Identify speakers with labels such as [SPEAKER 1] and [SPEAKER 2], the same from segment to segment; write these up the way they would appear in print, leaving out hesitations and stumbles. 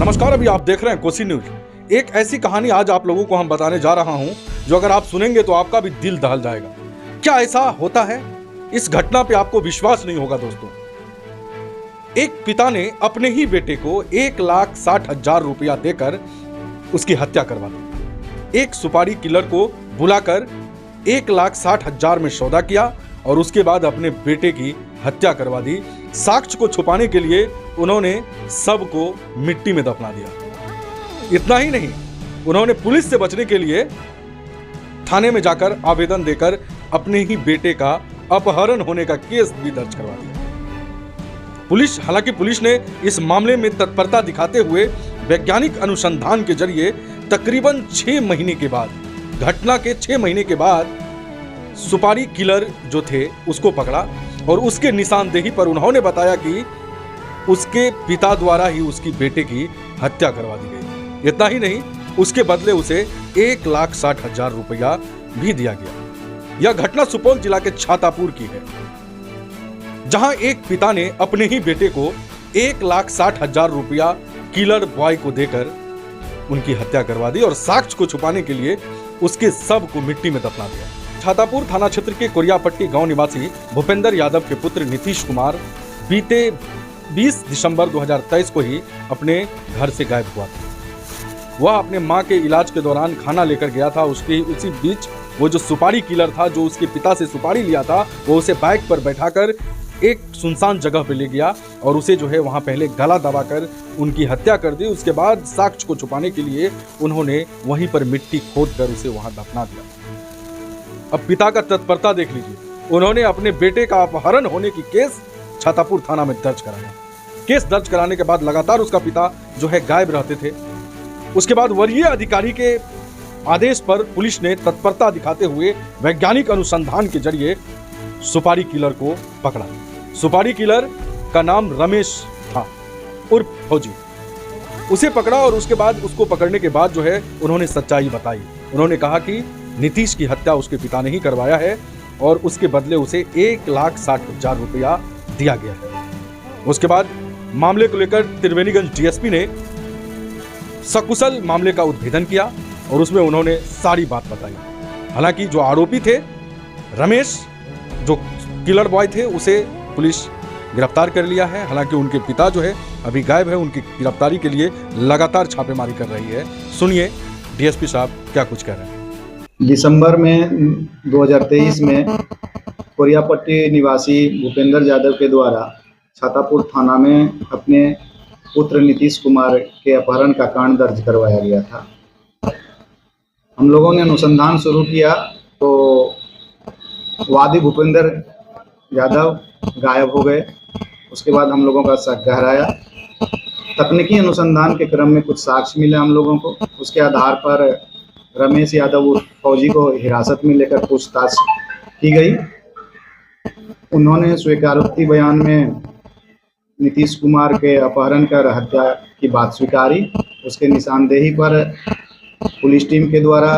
[SPEAKER 1] नमस्कार, अभी आप देख रहे हैं कोसी न्यूज। एक ऐसी कहानी आज आप लोगों को हम बताने जा रहा हूं जो अगर आप सुनेंगे तो आपका भी दिल दहल जाएगा। क्या ऐसा होता है? इस घटना पे आपको विश्वास नहीं होगा दोस्तों। एक पिता ने अपने ही बेटे को 1,60,000 रुपया देकर उसकी हत्या करवा दी। एक सुपारी किलर को बुलाकर 1,60,000 में सौदा किया और उसके बाद अपने बेटे की हत्या करवा दी। साक्ष्य को छुपाने के लिए उन्होंने सबको मिट्टी में दफना दिया। इतना ही नहीं, उन्होंने पुलिस से बचने के लिए थाने में जाकर आवेदन देकर अपने ही बेटे का अपहरण होने का केस भी दर्ज करवा दिया। हालांकि पुलिस ने इस मामले में तत्परता दिखाते हुए वैज्ञानिक अनुसंधान के जरिए तकरीबन 6 महीने के बाद, घटना के 6 महीने के बाद सुपारी किलर जो थे उसको पकड़ा और उसके निशानदेही पर उन्होंने बताया कि उसके पिता द्वारा ही उसकी बेटे की हत्या करवा दी गई। इतना ही नहीं, उसके बदले उसे 1,60,000 रुपया भी दिया गया। यह घटना सुपौल जिला के छातापुर की है, जहां एक पिता ने अपने ही बेटे को 1,60,000 रुपया किलर बॉय को देकर उनकी हत्या करवा दी और साक्ष्य को छुपाने के लिए उसके शव को मिट्टी में दफना दिया। छातापुर थाना क्षेत्र के कोरियापट्टी गांव निवासी भूपेंद्र यादव के पुत्र नीतीश कुमार बीते 20 दिसंबर 2023 को ही अपने घर से गायब हुआ था। वह अपने मां के इलाज के दौरान खाना लेकर गया था। उसी बीच वो जो सुपारी किलर था, जो उसके पिता से सुपारी लिया था, वो उसे बाइक पर बैठाकर एक सुनसान जगह पे ले गया और उसे जो है वहां पहले गला दबाकर उनकी हत्या कर दी। उसके बाद साक्ष्य को छुपाने के लिए उन्होंने वहीं पर मिट्टी खोदकर उसे वहां दफना दिया। अब पिता का तत्परता देख लीजिए, उन्होंने अपने बेटे का अपहरण होने की केस छातापुर थाना में दर्ज कराया। केस दर्ज कराने के बाद लगातार उसका पिता जो है गायब रहते थे। उसके बाद वरीय अधिकारी के आदेश पर पुलिस ने तत्परता दिखाते हुए वैज्ञानिक अनुसंधान के जरिए सुपारी किलर को पकड़ा। सुपारी किलर का नाम रमेश था उर्फ फौजी। उसे पकड़ा और उसके बाद उसको पकड़ने के बाद जो है उन्होंने सच्चाई बताई। उन्होंने कहा कि नीतीश की हत्या उसके पिता ने ही करवाया है और उसके बदले उसे 1,60,000 रुपया दिया गया है। उसके बाद मामले को लेकर त्रिवेणीगंज डीएसपी ने सकुशल मामले का उद्भेदन किया और उसमें उन्होंने सारी बात बताई। हालांकि जो आरोपी थे रमेश, जो किलर बॉय थे, उसे पुलिस गिरफ्तार कर लिया है। हालांकि उनके पिता जो है अभी गायब है। उनकी गिरफ्तारी के लिए लगातार छापेमारी कर रही है। सुनिए डीएसपी साहब क्या कुछ कह रहे हैं।
[SPEAKER 2] दिसंबर में 2023 में कोरियापट्टी निवासी भूपेंद्र यादव के द्वारा छातापुर थाना में अपने पुत्र नीतीश कुमार के अपहरण का कांड दर्ज करवाया गया था। हम लोगों ने अनुसंधान शुरू किया तो वादी भूपेंद्र यादव गायब हो गए। उसके बाद हम लोगों का शक गहराया। तकनीकी अनुसंधान के क्रम में कुछ साक्ष्य मिले हम लोगों को। उसके आधार पर रमेश यादव उर्फ फौजी को हिरासत में लेकर पूछताछ की गई। उन्होंने स्वीकारोक्ति बयान में नीतीश कुमार के अपहरण कर हत्या की बात स्वीकारी। उसके निशानदेही पर पुलिस टीम के द्वारा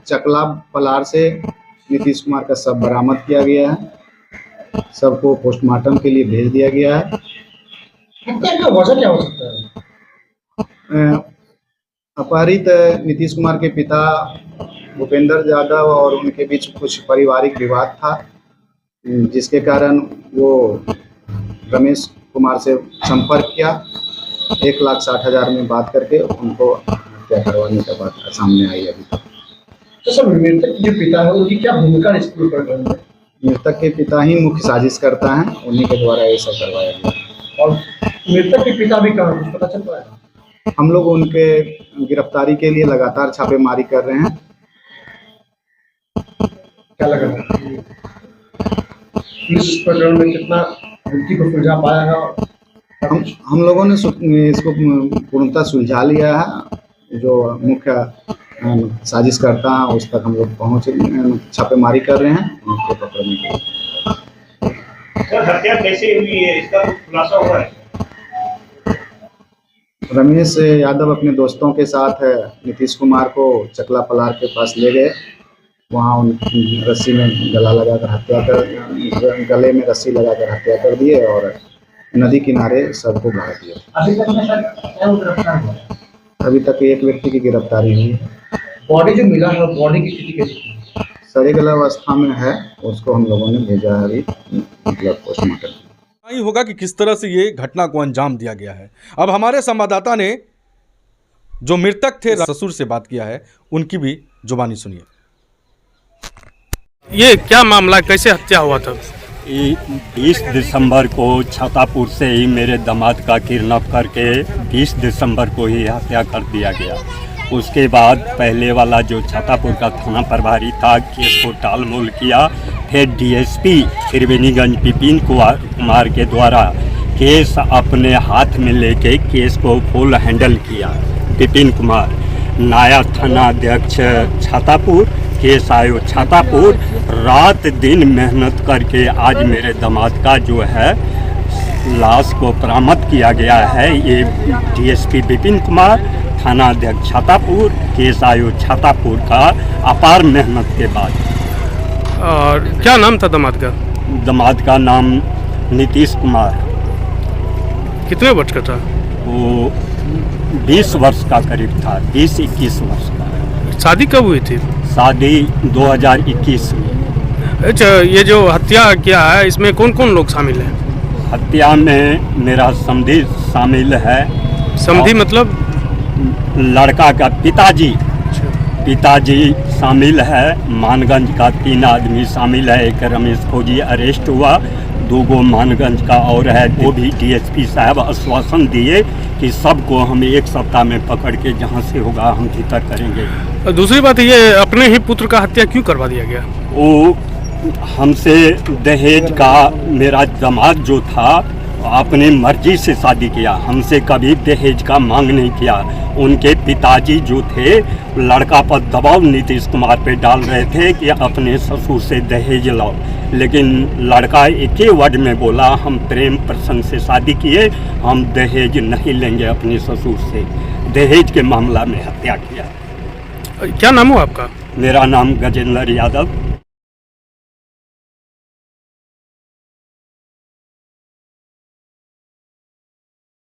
[SPEAKER 2] चकला पलार से नीतीश कुमार का शव बरामद किया गया है। सबको पोस्टमार्टम के लिए भेज दिया गया है।
[SPEAKER 3] हत्या का वजह क्या हो सकता है?
[SPEAKER 2] अपहरित नीतीश कुमार के पिता भूपेंद्र यादव और उनके बीच कुछ पारिवारिक विवाद था, जिसके कारण वो रमेश कुमार से संपर्क किया। 1,60,000 में बात करके उनको हत्या करवाने का बात सामने आई अभी तक।
[SPEAKER 3] तो सर, मृतक के जो पिता है उनकी क्या भूमिका इस पूरे प्रकरण में?
[SPEAKER 2] मृतक के पिता ही मुख्य साजिश करता है, उन्हीं के द्वारा ये सब करवाया गया।
[SPEAKER 3] और मृतक के पिता भी कहाँ, कुछ पता चल पाया?
[SPEAKER 2] हम लोग उनके गिरफ्तारी के लिए लगातार छापेमारी कर रहे हैं।
[SPEAKER 3] क्या लगा इस प्रकरण में कितना व्यक्ति को सुलझा पाया है?
[SPEAKER 2] हम लोगों ने इसको पूर्णतः सुलझा लिया है। जो मुख्य साजिश करता है उस तक हम लोग पहुंच छापेमारी कर रहे हैं उनको पकड़ने के लिए।
[SPEAKER 4] हत्या कैसे हुई है, इसका कुछ खुलासा हुआ है?
[SPEAKER 2] रमेश यादव अपने दोस्तों के साथ नीतीश कुमार को चकला पलार के पास ले गए। वहाँ उनकी रस्सी में गले में रस्सी लगाकर हत्या कर दिए और नदी किनारे सबको बहा दिया।
[SPEAKER 3] अभी तक में सर क्या वो गिरफ्तार हुआ है?
[SPEAKER 2] अभी तक एक व्यक्ति की गिरफ्तारी हुई है।
[SPEAKER 3] बॉडी जो मिला है बॉडी की स्थिति कैसी है?
[SPEAKER 2] सड़ीगल अवस्था में है, उसको हम लोगों ने भेजा है अभी मतलब पोस्टमार्टम।
[SPEAKER 1] नहीं होगा कि किस तरह से ये घटना को अंजाम दिया गया है। अब हमारे संवाददाता ने जो मृतक थे ससुर से बात किया है, उनकी भी जुबानी सुनिए।
[SPEAKER 5] ये क्या मामला, कैसे हत्या हुआ था?
[SPEAKER 6] 20 दिसंबर को छातापुर से ही मेरे दामाद का किडनैप करके 20 दिसंबर को ही हत्या कर दिया गया। उसके बाद पहले वाला जो छातापुर का थाना प्रभारी था केस को टालमोल किया। फिर डीएसपी त्रिवेणीगंज विपिन कुमार के द्वारा केस अपने हाथ में लेके केस को फुल हैंडल किया। विपिन कुमार नायब थाना अध्यक्ष छातापुर, केस आयोग छातापुर, रात दिन मेहनत करके आज मेरे दामाद का जो है लाश को बरामद किया गया है। ये डीएसपी विपिन कुमार, थाना अध्यक्ष छातापुर, केस आयोग छातापुर का अपार मेहनत के बाद।
[SPEAKER 5] और क्या नाम था दामाद का?
[SPEAKER 6] दामाद का नाम नीतीश कुमार।
[SPEAKER 5] कितने वर्ष का था?
[SPEAKER 6] वो 20 वर्ष का करीब था, 20-21 वर्ष का।
[SPEAKER 5] शादी कब हुई थी?
[SPEAKER 6] शादी 2021 में।
[SPEAKER 5] अच्छा, ये जो हत्या किया है इसमें कौन कौन लोग शामिल हैं?
[SPEAKER 6] हत्या में मेरा समधी शामिल है।
[SPEAKER 5] समधी मतलब?
[SPEAKER 6] लड़का का पिताजी शामिल है। मानगंज का 3 आदमी शामिल है। एक रमेश फौजी अरेस्ट हुआ, 2 मानगंज का और है। वो भी डीएसपी साहब आश्वासन दिए कि सबको हम 1 सप्ताह में पकड़ के जहाँ से होगा हम भीतर करेंगे।
[SPEAKER 5] दूसरी बात ये अपने ही पुत्र का हत्या क्यों करवा दिया गया?
[SPEAKER 6] वो हमसे दहेज का, मेरा दामाद जो था अपनी मर्जी से शादी किया, हमसे कभी दहेज का मांग नहीं किया। उनके पिताजी जो थे लड़का पर दबाव नीतीश कुमार पे डाल रहे थे कि अपने ससुर से दहेज लाओ, लेकिन लड़का एक ही वर्ड में बोला हम प्रेम प्रसंग से शादी किए, हम दहेज नहीं लेंगे अपने ससुर से। दहेज के मामला में हत्या किया।
[SPEAKER 5] क्या नाम हो आपका?
[SPEAKER 6] मेरा नाम गजेंद्र यादव।